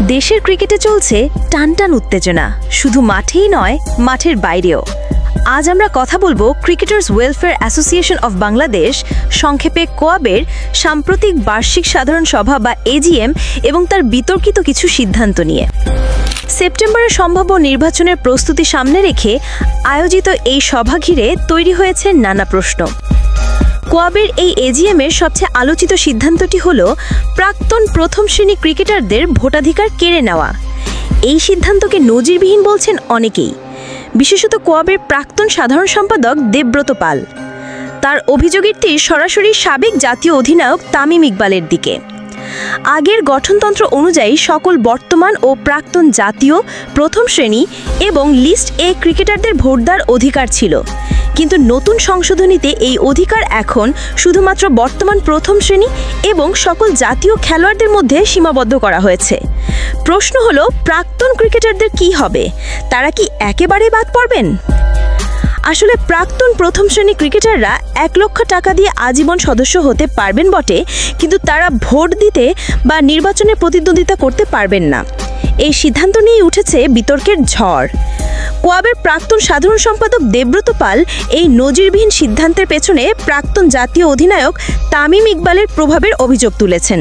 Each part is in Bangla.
দেশের ক্রিকেটে চলছে টানটান উত্তেজনা, শুধু মাঠেই নয়, মাঠের বাইরেও। আজ আমরা কথা বলবো cricketers welfare association of Bangladesh, সংক্ষেপে কোয়াবের সাম্প্রতিক বার্ষিক সাধারণ সভা বা এজিএম এবং তার বিতর্কিত কিছু সিদ্ধান্ত নিয়ে। সেপ্টেম্বরে সম্ভাব্য নির্বাচনের প্রস্তুতি সামনে রেখে আয়োজিত এই সভা ঘিরে তৈরি হয়েছে নানা প্রশ্ন। কোয়াবের এই এজিএমের সবচেয়ে আলোচিত সিদ্ধান্তটি হল প্রাক্তন প্রথম শ্রেণী ক্রিকেটারদের ভোটাধিকার কেড়ে নেওয়া। এই সিদ্ধান্তকে নজিরবিহীন বলছেন অনেকেই, বিশেষত কোয়াবের প্রাক্তন সাধারণ সম্পাদক দেবব্রত পাল। তার অভিযোগের তীর সরাসরি সাবেক জাতীয় অধিনায়ক তামিম ইকবালের দিকে। আগের গঠনতন্ত্র অনুযায়ী সকল বর্তমান ও প্রাক্তন জাতীয়, প্রথম শ্রেণী এবং লিস্ট এ ক্রিকেটারদের ভোট দেওয়ার অধিকার ছিল, কিন্তু নতুন সংশোধনীতে এই অধিকার এখন শুধুমাত্র বর্তমান প্রথম শ্রেণী এবং সকল জাতীয় খেলোয়াড়দের মধ্যে সীমাবদ্ধ করা হয়েছে। প্রশ্ন হলো, প্রাক্তন ক্রিকেটারদের কি হবে? তারা কি একেবারে বাদ পড়বেন? আসলে প্রাক্তন প্রথম শ্রেণী ক্রিকেটাররা 1 লক্ষ টাকা দিয়ে আজীবন সদস্য হতে পারবেন বটে, কিন্তু তারা ভোট দিতে বা নির্বাচনে প্রতিদ্বন্দ্বিতা করতে পারবেন না। এই সিদ্ধান্ত নিয়ে উঠেছে বিতর্কের ঝড়। কোয়াবের প্রাক্তন সাধারণ সম্পাদক দেবব্রত পাল এই নজিরবিহীন সিদ্ধান্তের পেছনে প্রাক্তন জাতীয় অধিনায়ক তামিম ইকবালের প্রভাবের অভিযোগ তুলেছেন।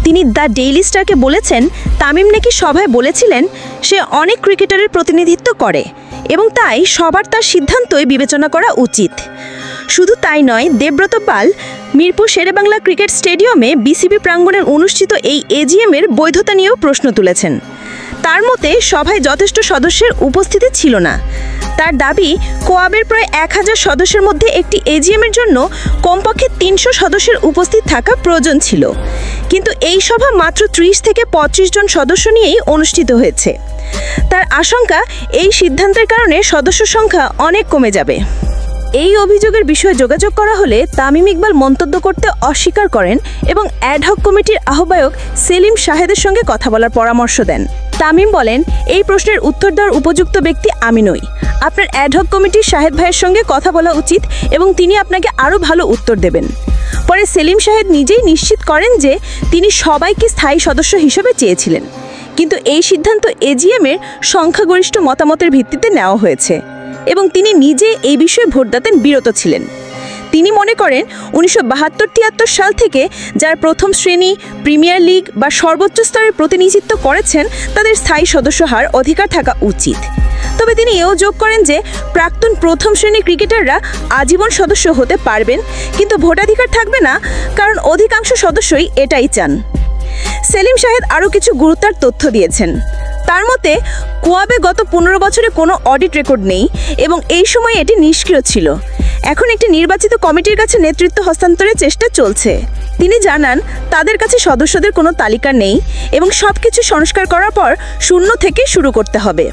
তিনি দ্য ডেইলি স্টারকে বলেছেন, তামিম নাকি সভায় বলেছিলেন সে অনেক ক্রিকেটারের প্রতিনিধিত্ব করে এবং তাই সবার তার সিদ্ধান্তই বিবেচনা করা উচিত। শুধু তাই নয়, দেবব্রত পাল মিরপুর শেরেবাংলা ক্রিকেট স্টেডিয়ামে বিসিবি প্রাঙ্গণে অনুষ্ঠিত এই এজিএমের বৈধতা নিয়েও প্রশ্ন তুলেছেন। তার মতে সভায় যথেষ্ট সদস্যের উপস্থিতি ছিল না। তার দাবি, কোয়াবের প্রায় 1000 সদস্যের মধ্যে একটি এজিএমের জন্য কমপক্ষে 300 সদস্যের উপস্থিত থাকা প্রয়োজন ছিল, কিন্তু এই সভা মাত্র 30 থেকে 25 জন সদস্য নিয়েই অনুষ্ঠিত হয়েছে। তার আশঙ্কা, এই সিদ্ধান্তের কারণে সদস্য সংখ্যা অনেক কমে যাবে। এই অভিযোগের বিষয়ে যোগাযোগ করা হলে তামিম ইকবাল মন্তব্য করতে অস্বীকার করেন এবং অ্যাডহক কমিটির আহ্বায়ক সেলিম শাহেদের সঙ্গে কথা বলার পরামর্শ দেন। তামিম বলেন, এই প্রশ্নের উত্তর দেওয়ার উপযুক্ত ব্যক্তি আমি নই। আপনার অ্যাডহক কমিটির শাহেদ ভাইয়ের সঙ্গে কথা বলা উচিত এবং তিনি আপনাকে আরও ভালো উত্তর দেবেন। পরে সেলিম শাহেদ নিজেই নিশ্চিত করেন যে তিনি সবাইকে স্থায়ী সদস্য হিসেবে চেয়েছিলেন, কিন্তু এই সিদ্ধান্ত এজিএমের সংখ্যাগরিষ্ঠ মতামতের ভিত্তিতে নেওয়া হয়েছে এবং তিনি নিজে এই বিষয়ে ভোটদাতায় বিরত ছিলেন। তিনি মনে করেন 1972-73 সাল থেকে যারা প্রথম শ্রেণী, প্রিমিয়ার লিগ বা সর্বোচ্চ স্তরের প্রতিনিধিত্ব করেছেন তাদের স্থায়ী সদস্য হওয়ার অধিকার থাকা উচিত। তবে তিনি এও যোগ করেন যে প্রাক্তন প্রথম শ্রেণীর ক্রিকেটাররা আজীবন সদস্য হতে পারবেন, কিন্তু ভোটাধিকার থাকবে না, কারণ অধিকাংশ সদস্যই এটাই চান। সেলিম শাহেদ আরও কিছু গুরুত্বপূর্ণ তথ্য দিয়েছেন। তার মতে, কোয়াবে গত 15 বছরে কোনো অডিট রেকর্ড নেই এবং এই সময় এটি নিষ্ক্রিয় ছিল। এখন একটি নির্বাচিত কমিটির কাছে নেতৃত্ব হস্তান্তরের চেষ্টা চলছে। তিনি জানান, তাদের কাছে সদস্যদের কোনো তালিকা নেই এবং সবকিছু সংস্কার করার পর শূন্য থেকে শুরু করতে হবে।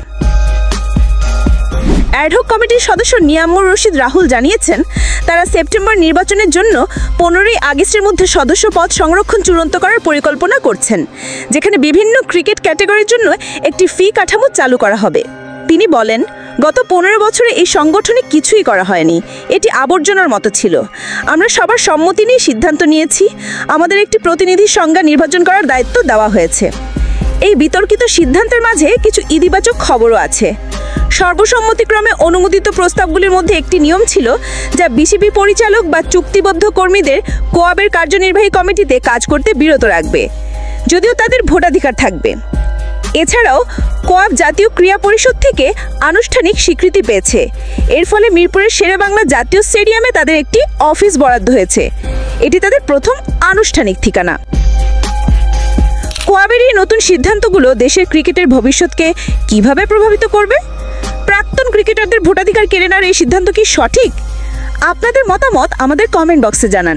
অ্যাডহক কমিটির সদস্য নিয়ামুর রশিদ রাহুল জানিয়েছেন, তারা সেপ্টেম্বর নির্বাচনের জন্য 15ই আগস্টের মধ্যে সদস্য পদ সংরক্ষণ চূড়ান্ত করার পরিকল্পনা করছেন, যেখানে বিভিন্ন ক্রিকেট ক্যাটাগরির জন্য একটি ফি কাঠামো চালু করা হবে। তিনি বলেন, গত 15 বছরে এই সংগঠনে কিছুই করা হয়নি, এটি আবর্জনার মতো ছিল। আমরা সবার সম্মতি নিয়ে সিদ্ধান্ত নিয়েছি, আমাদের একটি প্রতিনিধি সংজ্ঞা নির্বাচন করার দায়িত্ব দেওয়া হয়েছে। এই বিতর্কিত সিদ্ধান্তের মাঝে কিছু ইতিবাচক খবরও আছে। সর্বসম্মতিক্রমে অনুমোদিত প্রস্তাবগুলির মধ্যে একটি নিয়ম ছিল যা বিসিবি পরিচালক বা চুক্তিবদ্ধ কর্মীদের কোয়াবের কার্যনির্বাহী কমিটিতে কাজ করতে বিরত রাখবে, যদিও তাদের ভোটাধিকার থাকবে। এছাড়াও কোয়াব জাতীয় ক্রীড়া পরিষদ থেকে আনুষ্ঠানিক স্বীকৃতি পেয়েছে। এর ফলে মিরপুরের শেরেবাংলা জাতীয় স্টেডিয়ামে তাদের একটি অফিস বরাদ্দ হয়েছে। এটি তাদের প্রথম আনুষ্ঠানিক ঠিকানা। কোয়াবের এই নতুন সিদ্ধান্তগুলো দেশের ক্রিকেটের ভবিষ্যৎকে কিভাবে প্রভাবিত করবে? প্রাক্তন ক্রিকেটারদের ভোটাধিকার কেড়ে নেওয়ার এই সিদ্ধান্ত কি সঠিক? আপনাদের মতামত আমাদের কমেন্ট বক্সে জানান।